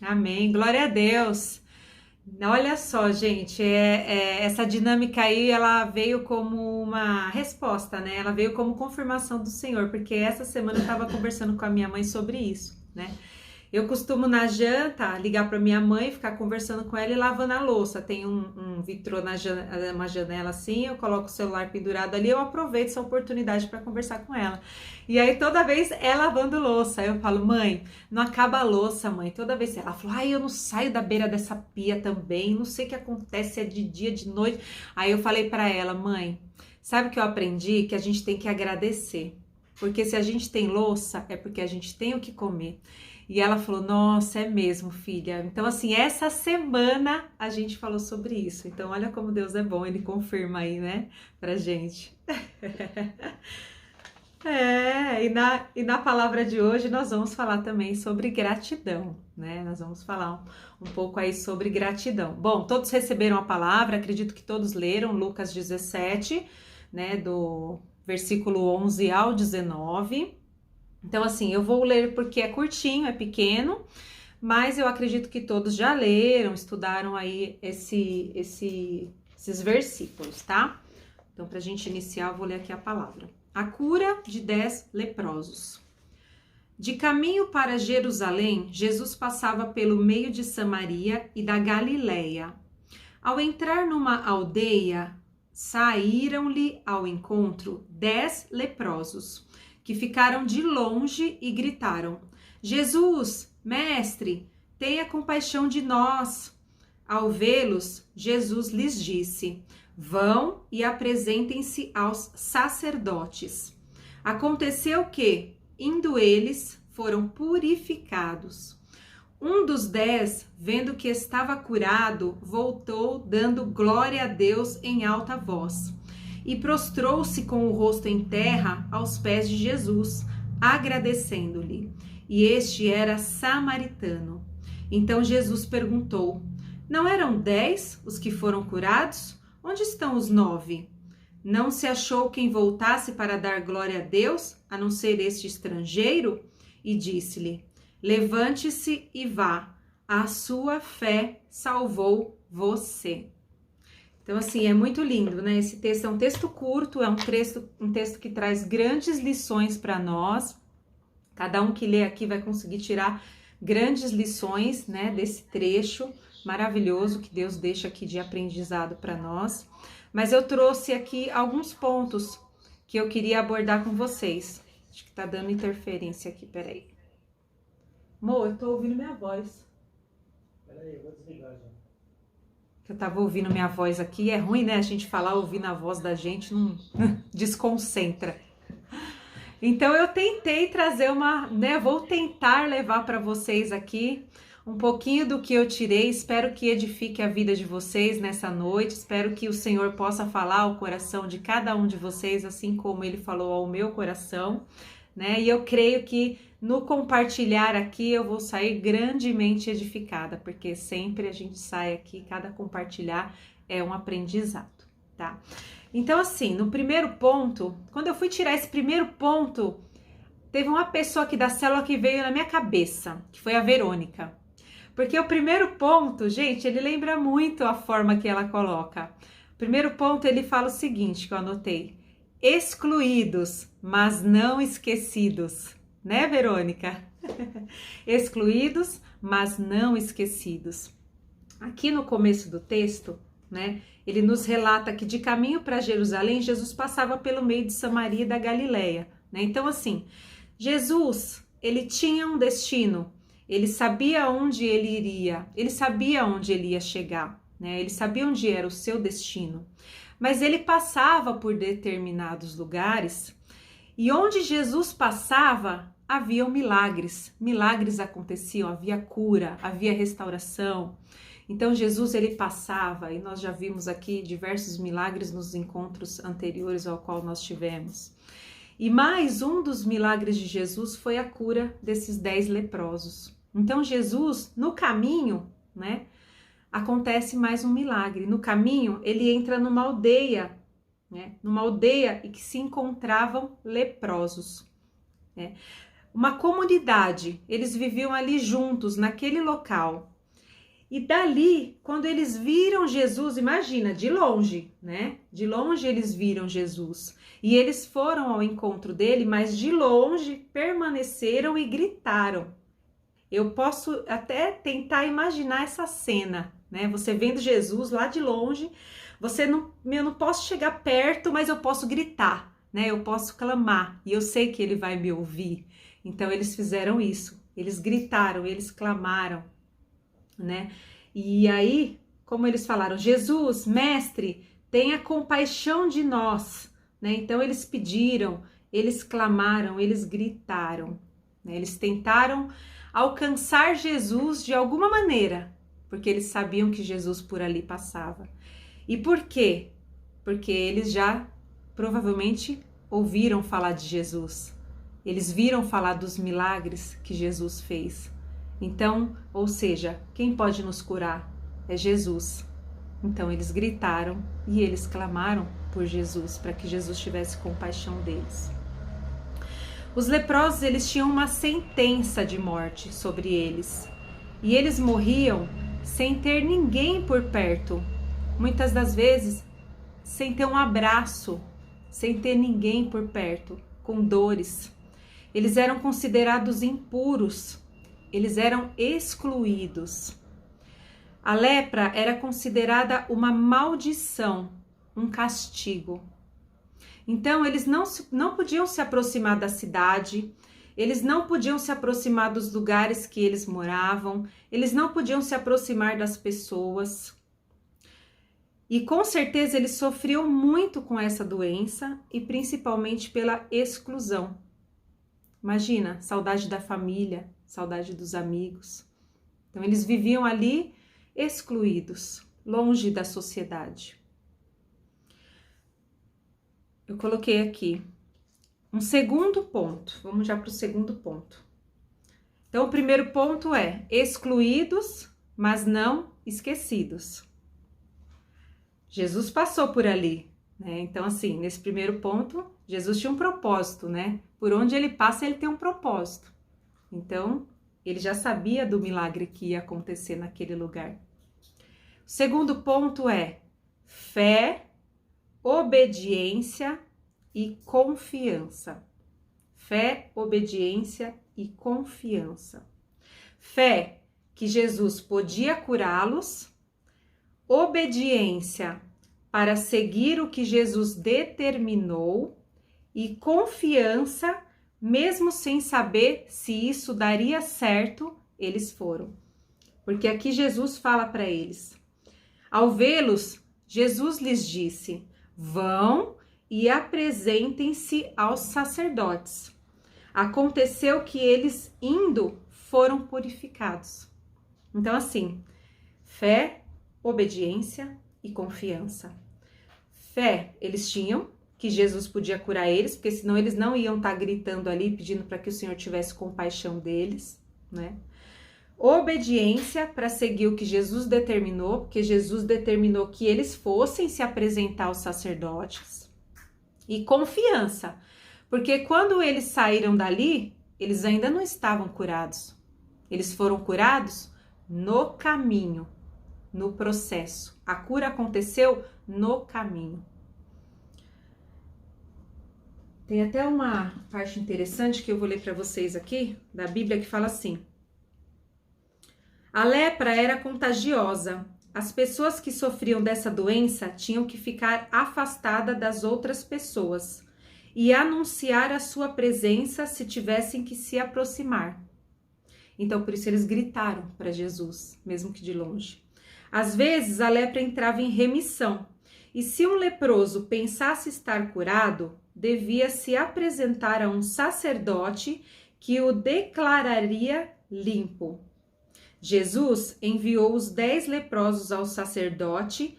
Amém. Glória a Deus. Olha só, gente, essa dinâmica aí, ela veio como uma resposta, né? Ela veio como confirmação do Senhor, porque essa semana eu estava conversando com a minha mãe sobre isso, né? Eu costumo na janta ligar para minha mãe, ficar conversando com ela e lavando a louça. Tem um vitrô uma janela assim, eu coloco o celular pendurado ali, eu aproveito essa oportunidade para conversar com ela. E aí toda vez é lavando louça, aí eu falo, mãe, não acaba a louça, mãe. Toda vez ela falou, ai, eu não saio da beira dessa pia também, não sei o que acontece, é de dia, de noite. Aí eu falei para ela, mãe, sabe o que eu aprendi? Que a gente tem que agradecer. Porque se a gente tem louça, é porque a gente tem o que comer. E ela falou, nossa, é mesmo, filha. Então, assim, essa semana a gente falou sobre isso. Então, olha como Deus é bom, ele confirma aí, né, pra gente. E na palavra de hoje nós vamos falar também sobre gratidão, né? Nós vamos falar um pouco aí sobre gratidão. Bom, todos receberam a palavra, acredito que todos leram Lucas 17, né, do versículo 11 ao 19. Então, assim, eu vou ler porque é curtinho, é pequeno, mas eu acredito que todos já leram, estudaram aí esses versículos, tá? Então, para a gente iniciar, eu vou ler aqui a palavra. A cura de 10 leprosos. De caminho para Jerusalém, Jesus passava pelo meio de Samaria e da Galileia. Ao entrar numa aldeia, saíram-lhe ao encontro 10 leprosos, que ficaram de longe e gritaram: Jesus, mestre, tenha compaixão de nós. Ao vê-los, Jesus lhes disse: vão e apresentem-se aos sacerdotes. Aconteceu que, indo eles, foram purificados. Um dos 10, vendo que estava curado, voltou, dando glória a Deus em alta voz, e prostrou-se com o rosto em terra aos pés de Jesus, agradecendo-lhe. E este era samaritano. Então Jesus perguntou: não eram 10 os que foram curados? Onde estão os 9? Não se achou quem voltasse para dar glória a Deus, a não ser este estrangeiro? E disse-lhe: levante-se e vá, a sua fé salvou você. Então, assim, é muito lindo, né? Esse texto é um texto curto, é um texto que traz grandes lições para nós. Cada um que lê aqui vai conseguir tirar grandes lições, né, desse trecho maravilhoso que Deus deixa aqui de aprendizado para nós. Mas eu trouxe aqui alguns pontos que eu queria abordar com vocês. Acho que tá dando interferência aqui, peraí. Mo, eu tô ouvindo minha voz. Peraí, eu vou desligar já. Eu tava ouvindo minha voz aqui, é ruim, né? A gente falar ouvindo a voz da gente, não desconcentra. Então eu tentei trazer vou tentar levar para vocês aqui um pouquinho do que eu tirei. Espero que edifique a vida de vocês nessa noite. Espero que o Senhor possa falar ao coração de cada um de vocês, assim como ele falou ao meu coração, né? E eu creio que no compartilhar aqui eu vou sair grandemente edificada, porque sempre a gente sai aqui, cada compartilhar é um aprendizado, tá? Então, assim, no primeiro ponto, quando eu fui tirar esse primeiro ponto, teve uma pessoa aqui da célula que veio na minha cabeça, que foi a Verônica. Porque o primeiro ponto, gente, ele lembra muito a forma que ela coloca. O primeiro ponto, ele fala o seguinte, que eu anotei: excluídos, mas não esquecidos. Né, Verônica? Excluídos, mas não esquecidos. Aqui no começo do texto, né, ele nos relata que de caminho para Jerusalém, Jesus passava pelo meio de Samaria e da Galileia, né? Então, assim, Jesus, ele tinha um destino, ele sabia onde ele iria, ele sabia onde ele ia chegar, né? Ele sabia onde era o seu destino, mas ele passava por determinados lugares e onde Jesus passava, haviam milagres, milagres aconteciam, havia cura, havia restauração. Então Jesus ele passava, e nós já vimos aqui diversos milagres nos encontros anteriores ao qual nós tivemos. E mais um dos milagres de Jesus foi a cura desses 10 leprosos. Então Jesus, no caminho, né, acontece mais um milagre. No caminho ele entra numa aldeia, né, numa aldeia em que se encontravam leprosos, né? uma comunidade, eles viviam ali juntos, naquele local. E dali, quando eles viram Jesus, imagina, de longe, né? De longe eles viram Jesus. E eles foram ao encontro dele, mas de longe permaneceram e gritaram. Eu posso até tentar imaginar essa cena, né? Você vendo Jesus lá de longe, eu não posso chegar perto, mas eu posso gritar, né? Eu posso clamar e eu sei que ele vai me ouvir. Então eles fizeram isso. Eles gritaram, eles clamaram, né? E aí, como eles falaram, Jesus, mestre, tenha compaixão de nós, né? Então eles pediram, eles clamaram, eles gritaram, né? Eles tentaram alcançar Jesus de alguma maneira, porque eles sabiam que Jesus por ali passava. E por quê? Porque eles já provavelmente ouviram falar de Jesus. Eles viram falar dos milagres que Jesus fez. Então, ou seja, quem pode nos curar é Jesus. Então eles gritaram e eles clamaram por Jesus, para que Jesus tivesse compaixão deles. Os leprosos, eles tinham uma sentença de morte sobre eles. E eles morriam sem ter ninguém por perto. Muitas das vezes, sem ter um abraço, sem ter ninguém por perto, com dores. Eles eram considerados impuros. Eles eram excluídos. A lepra era considerada uma maldição, um castigo. Então, eles não podiam se aproximar da cidade, eles não podiam se aproximar dos lugares que eles moravam, eles não podiam se aproximar das pessoas. E com certeza eles sofriam muito com essa doença e principalmente pela exclusão. Imagina, saudade da família, saudade dos amigos. Então, eles viviam ali excluídos, longe da sociedade. Eu coloquei aqui um segundo ponto. Vamos já para o segundo ponto. Então, o primeiro ponto é excluídos, mas não esquecidos. Jesus passou por ali, né? Então, assim, nesse primeiro ponto, Jesus tinha um propósito, né? Por onde ele passa, ele tem um propósito. Então, ele já sabia do milagre que ia acontecer naquele lugar. O segundo ponto é fé, obediência e confiança. Fé, obediência e confiança. Fé que Jesus podia curá-los, obediência para seguir o que Jesus determinou e confiança, mesmo sem saber se isso daria certo, eles foram. Porque aqui Jesus fala para eles. Ao vê-los, Jesus lhes disse: vão e apresentem-se aos sacerdotes. Aconteceu que eles, indo, foram purificados. Então, assim, fé, obediência e confiança. Fé, eles tinham que Jesus podia curar eles, porque senão eles não iam estar gritando ali, pedindo para que o Senhor tivesse compaixão deles, né? Obediência para seguir o que Jesus determinou, porque Jesus determinou que eles fossem se apresentar aos sacerdotes. E confiança, porque quando eles saíram dali, eles ainda não estavam curados. Eles foram curados no caminho, no processo. A cura aconteceu no caminho. Tem até uma parte interessante que eu vou ler para vocês aqui, da Bíblia, que fala assim: a lepra era contagiosa. As pessoas que sofriam dessa doença tinham que ficar afastadas das outras pessoas e anunciar a sua presença se tivessem que se aproximar. Então, por isso eles gritaram para Jesus, mesmo que de longe. Às vezes, a lepra entrava em remissão, e se um leproso pensasse estar curado, devia se apresentar a um sacerdote que o declararia limpo. Jesus enviou os 10 leprosos ao sacerdote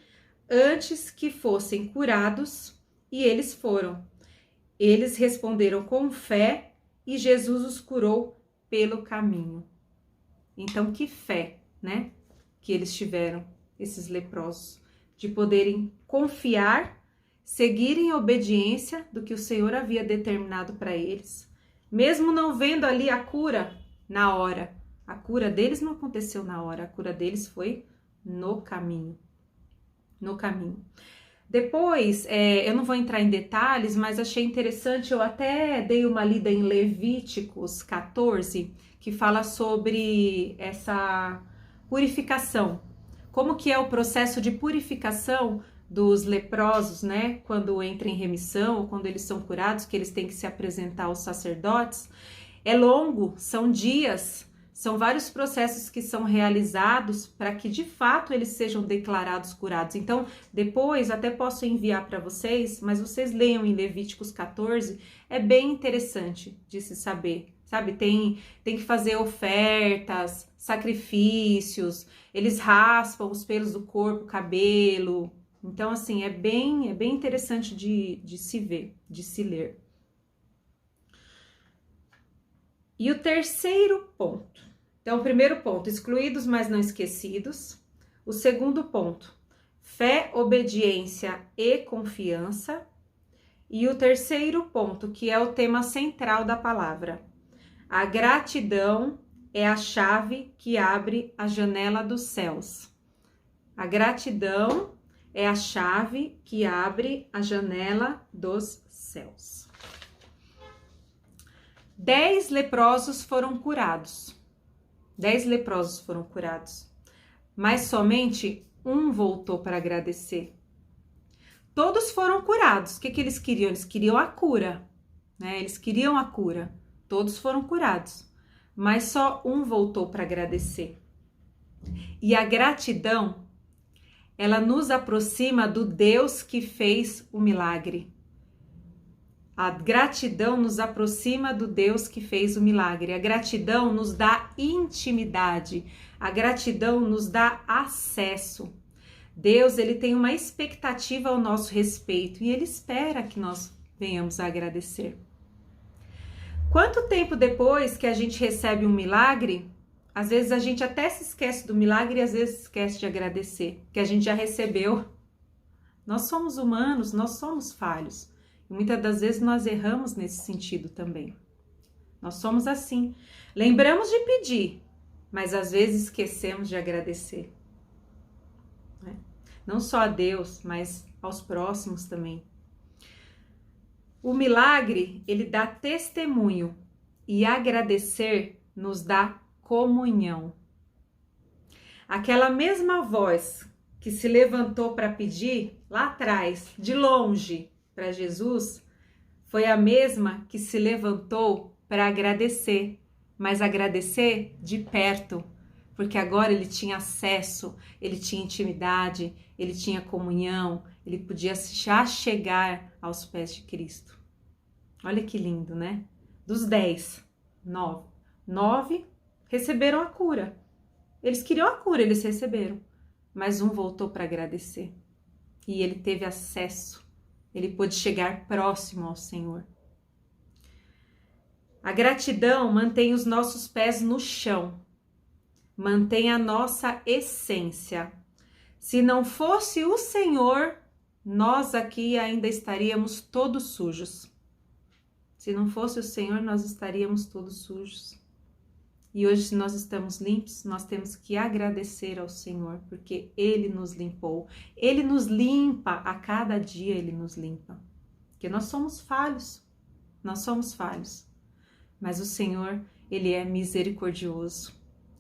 antes que fossem curados, e eles foram. Eles responderam com fé e Jesus os curou pelo caminho. Então, que fé, né? Que eles tiveram, esses leprosos, de poderem confiar, seguir em obediência do que o Senhor havia determinado para eles, mesmo não vendo ali a cura na hora. A cura deles não aconteceu na hora, a cura deles foi no caminho. No caminho. Depois, eu não vou entrar em detalhes, mas achei interessante, eu até dei uma lida em Levíticos 14, que fala sobre essa purificação. Como que é o processo de purificação dos leprosos, né? Quando entram em remissão ou quando eles são curados, que eles têm que se apresentar aos sacerdotes. É longo, são dias, são vários processos que são realizados para que de fato eles sejam declarados curados. Então, depois até posso enviar para vocês, mas vocês leiam em Levíticos 14, é bem interessante de se saber, sabe? Tem que fazer ofertas, sacrifícios, eles raspam os pelos do corpo, cabelo. Então, assim, é bem interessante de se ver, de se ler. E o terceiro ponto. Então, o primeiro ponto, excluídos, mas não esquecidos. O segundo ponto, fé, obediência e confiança. E o terceiro ponto, que é o tema central da palavra. A gratidão é a chave que abre a janela dos céus. A gratidão é a chave que abre a janela dos céus. 10 leprosos foram curados. 10 leprosos foram curados. Mas somente um voltou para agradecer. Todos foram curados. O que eles queriam? Eles queriam a cura, né? Eles queriam a cura. Todos foram curados. Mas só um voltou para agradecer. E a gratidão, ela nos aproxima do Deus que fez o milagre. A gratidão nos aproxima do Deus que fez o milagre. A gratidão nos dá intimidade. A gratidão nos dá acesso. Deus, ele tem uma expectativa ao nosso respeito e ele espera que nós venhamos a agradecer. Quanto tempo depois que a gente recebe um milagre, às vezes a gente até se esquece do milagre e às vezes esquece de agradecer, que a gente já recebeu. Nós somos humanos, nós somos falhos. E muitas das vezes nós erramos nesse sentido também. Nós somos assim. Lembramos de pedir, mas às vezes esquecemos de agradecer. Né? Não só a Deus, mas aos próximos também. O milagre, ele dá testemunho e agradecer nos dá comunhão. Aquela mesma voz que se levantou para pedir lá atrás, de longe, para Jesus, foi a mesma que se levantou para agradecer, mas agradecer de perto, porque agora ele tinha acesso, ele tinha intimidade, ele tinha comunhão, ele podia já chegar aos pés de Cristo. Olha que lindo, né? Dos 10, 9 receberam a cura. Eles queriam a cura, eles receberam, mas um voltou para agradecer e ele teve acesso. Ele pôde chegar próximo ao Senhor. A gratidão mantém os nossos pés no chão, mantém a nossa essência. Se não fosse o Senhor, nós aqui ainda estaríamos todos sujos. Se não fosse o Senhor, nós estaríamos todos sujos. E hoje, se nós estamos limpos, nós temos que agradecer ao Senhor, porque Ele nos limpou. Ele nos limpa, a cada dia Ele nos limpa. Porque nós somos falhos, Mas o Senhor, Ele é misericordioso.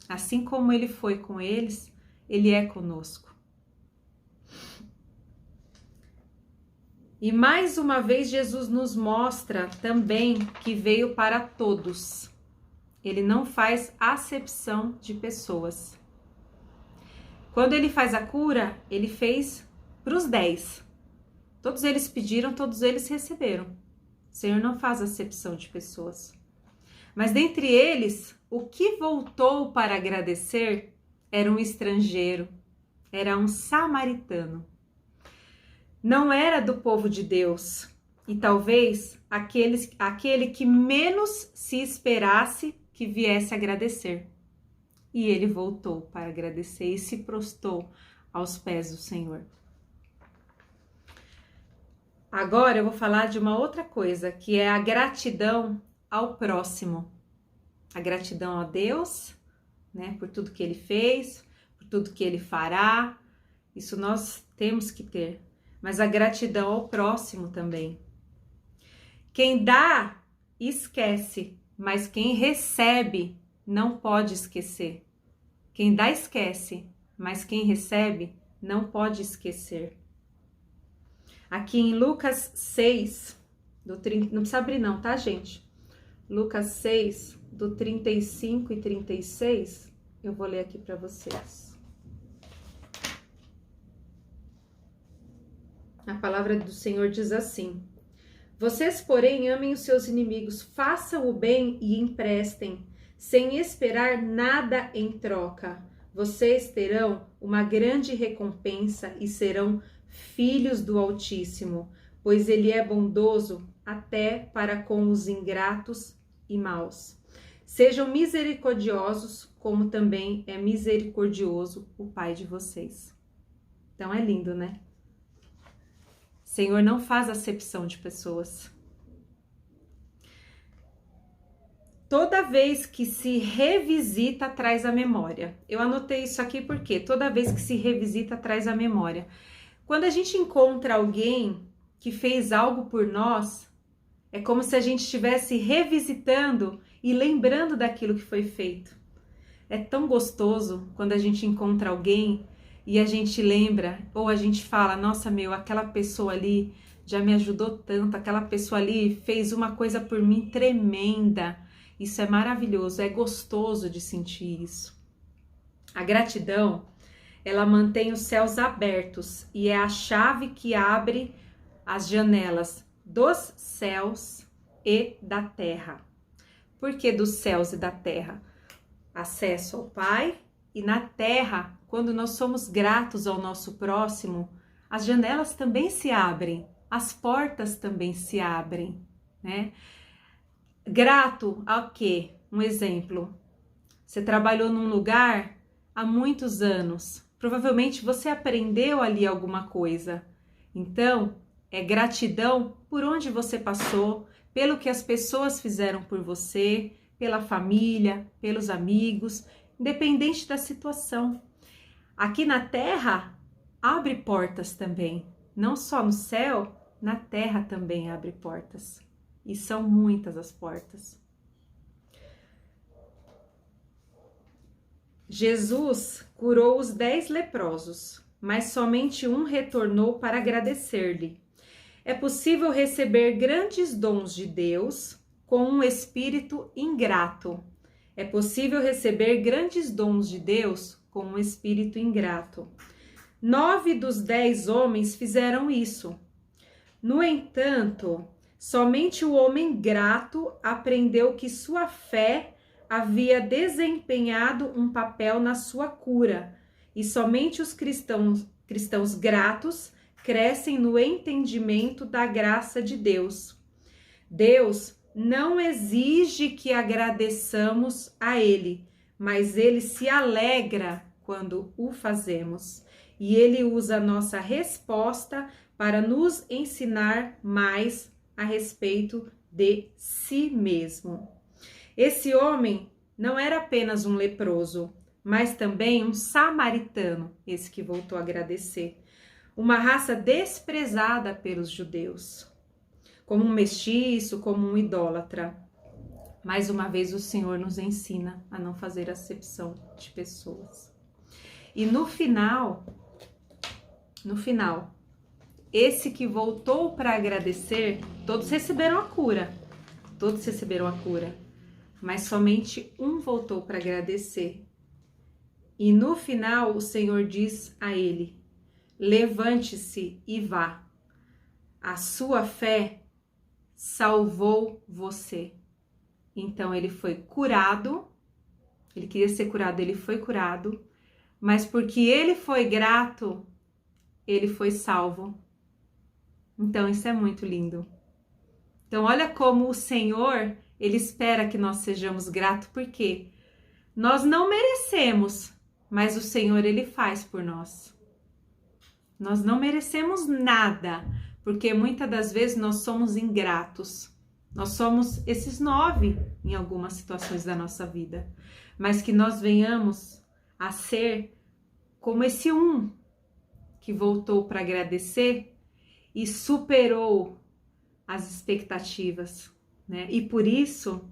Assim como Ele foi com eles, Ele é conosco. E mais uma vez, Jesus nos mostra também que veio para todos. Ele não faz acepção de pessoas. Quando ele faz a cura, ele fez para os 10. Todos eles pediram, todos eles receberam. O Senhor não faz acepção de pessoas. Mas dentre eles, o que voltou para agradecer era um estrangeiro, era um samaritano. Não era do povo de Deus. E talvez aquele que menos se esperasse que viesse agradecer. E ele voltou para agradecer e se prostrou aos pés do Senhor. Agora eu vou falar de uma outra coisa, que é a gratidão ao próximo. A gratidão a Deus, né, por tudo que Ele fez, por tudo que Ele fará, isso nós temos que ter. Mas a gratidão ao próximo também. Quem dá, esquece, mas quem recebe não pode esquecer. Quem dá, esquece, mas quem recebe não pode esquecer. Aqui em Lucas 6, não precisa abrir não, tá, gente? Lucas 6, do 35 e 36, eu vou ler aqui para vocês. A palavra do Senhor diz assim: vocês, porém, amem os seus inimigos, façam o bem e emprestem, sem esperar nada em troca. Vocês terão uma grande recompensa e serão filhos do Altíssimo, pois Ele é bondoso até para com os ingratos e maus. Sejam misericordiosos, como também é misericordioso o Pai de vocês. Então é lindo, né? O Senhor não faz acepção de pessoas. Toda vez que se revisita, traz a memória. Eu anotei isso aqui porque toda vez que se revisita, traz a memória. Quando a gente encontra alguém que fez algo por nós, é como se a gente estivesse revisitando e lembrando daquilo que foi feito. É tão gostoso quando a gente encontra alguém e a gente lembra, ou a gente fala, nossa, aquela pessoa ali já me ajudou tanto, aquela pessoa ali fez uma coisa por mim tremenda. Isso é maravilhoso, é gostoso de sentir isso. A gratidão, ela mantém os céus abertos e é a chave que abre as janelas dos céus e da terra. Por que dos céus e da terra? Acesso ao Pai, e na terra, quando nós somos gratos ao nosso próximo, as janelas também se abrem, as portas também se abrem, né? Grato ao quê? Um exemplo. Você trabalhou num lugar há muitos anos. Provavelmente você aprendeu ali alguma coisa. Então, é gratidão por onde você passou, pelo que as pessoas fizeram por você, pela família, pelos amigos, independente da situação. Aqui na terra, abre portas também. Não só no céu, na terra também abre portas. E são muitas as portas. Jesus curou os 10 leprosos, mas somente um retornou para agradecer-lhe. É possível receber grandes dons de Deus com um espírito ingrato. É possível receber grandes dons de Deus com um espírito ingrato. 9 dos 10 homens fizeram isso. No entanto, somente o homem grato aprendeu que sua fé havia desempenhado um papel na sua cura, e somente os cristãos gratos crescem no entendimento da graça de Deus. Deus não exige que agradeçamos a Ele, mas Ele se alegra quando o fazemos. E Ele usa a nossa resposta para nos ensinar mais a respeito de si mesmo. Esse homem não era apenas um leproso, mas também um samaritano, esse que voltou a agradecer. Uma raça desprezada pelos judeus, como um mestiço, como um idólatra. Mais uma vez o Senhor nos ensina a não fazer acepção de pessoas. E no final, esse que voltou para agradecer, todos receberam a cura. Todos receberam a cura. Mas somente um voltou para agradecer. E no final o Senhor diz a ele: levante-se e vá. A sua fé salvou você. Então ele foi curado. Ele queria ser curado, ele foi curado. Mas porque ele foi grato, ele foi salvo. Então isso é muito lindo. Então olha como o Senhor, Ele espera que nós sejamos gratos, porque nós não merecemos, mas o Senhor, Ele faz por nós. Nós não merecemos nada, porque muitas das vezes nós somos ingratos. Nós somos esses 9 em algumas situações da nossa vida, mas que nós venhamos a ser como esse um que voltou para agradecer e superou as expectativas, né? E por isso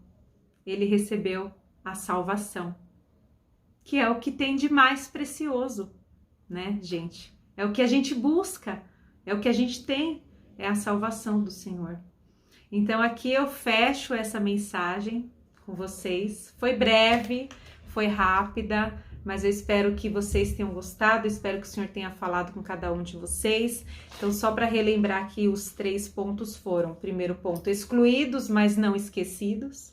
ele recebeu a salvação, que é o que tem de mais precioso, né, gente? É o que a gente busca, é o que a gente tem, é a salvação do Senhor. Então aqui eu fecho essa mensagem com vocês. Foi breve, foi rápida, mas eu espero que vocês tenham gostado, espero que o Senhor tenha falado com cada um de vocês. Então, só para relembrar que os 3 pontos foram: primeiro ponto, excluídos, mas não esquecidos.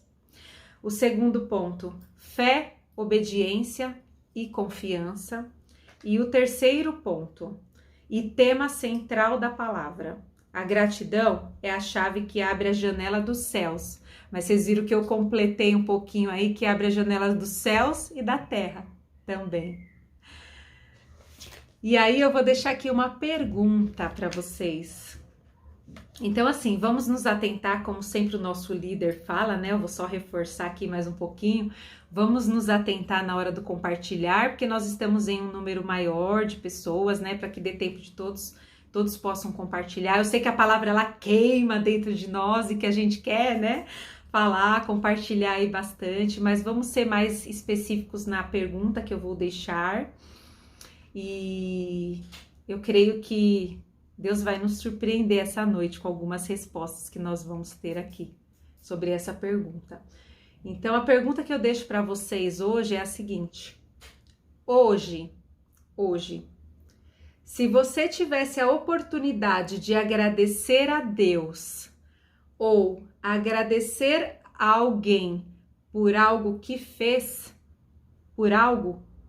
O segundo ponto, fé, obediência e confiança. E o terceiro ponto, e tema central da palavra: a gratidão é a chave que abre a janela dos céus. Mas vocês viram que eu completei um pouquinho aí, que abre a janela dos céus e da terra também. E aí eu vou deixar aqui uma pergunta para vocês. Então, assim, vamos nos atentar, como sempre o nosso líder fala, né? Eu vou só reforçar aqui mais um pouquinho. Vamos nos atentar na hora do compartilhar, porque nós estamos em um número maior de pessoas, né? Para que dê tempo de todos possam compartilhar. Eu sei que a palavra ela queima dentro de nós e que a gente quer, né? Falar, compartilhar aí bastante, mas vamos ser mais específicos na pergunta que eu vou deixar. E eu creio que Deus vai nos surpreender essa noite com algumas respostas que nós vamos ter aqui sobre essa pergunta. Então, a pergunta que eu deixo para vocês hoje é a seguinte: hoje, se você tivesse a oportunidade de agradecer a Deus ou agradecer a alguém por algo que fez,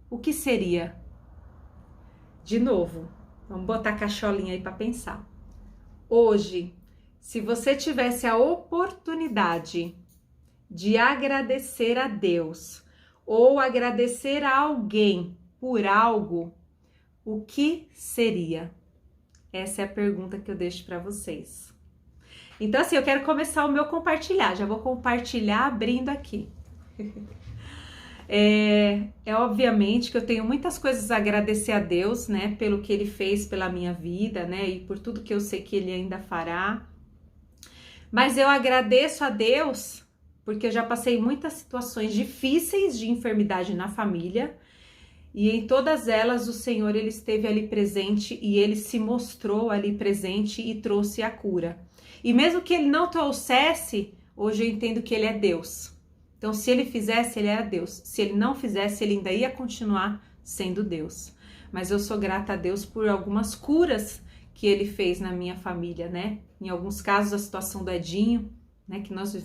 o que seria? De novo, vamos botar a cacholinha aí para pensar. Hoje, se você tivesse a oportunidade de agradecer a Deus ou agradecer a alguém por algo, o que seria? Essa é a pergunta que eu deixo para vocês. Então, assim, eu quero começar o meu compartilhar. Já vou compartilhar abrindo aqui. É obviamente que eu tenho muitas coisas a agradecer a Deus, né? Pelo que Ele fez pela minha vida, né? E por tudo que eu sei que Ele ainda fará. Mas eu agradeço a Deus porque eu já passei muitas situações difíceis de enfermidade na família. E em todas elas o Senhor Ele esteve ali presente e Ele se mostrou ali presente e trouxe a cura. E mesmo que Ele não trouxesse, hoje eu entendo que Ele é Deus. Então, se Ele fizesse, Ele era Deus. Se Ele não fizesse, Ele ainda ia continuar sendo Deus. Mas eu sou grata a Deus por algumas curas que Ele fez na minha família, né? Em alguns casos, a situação do Edinho, né? Que nós vivemos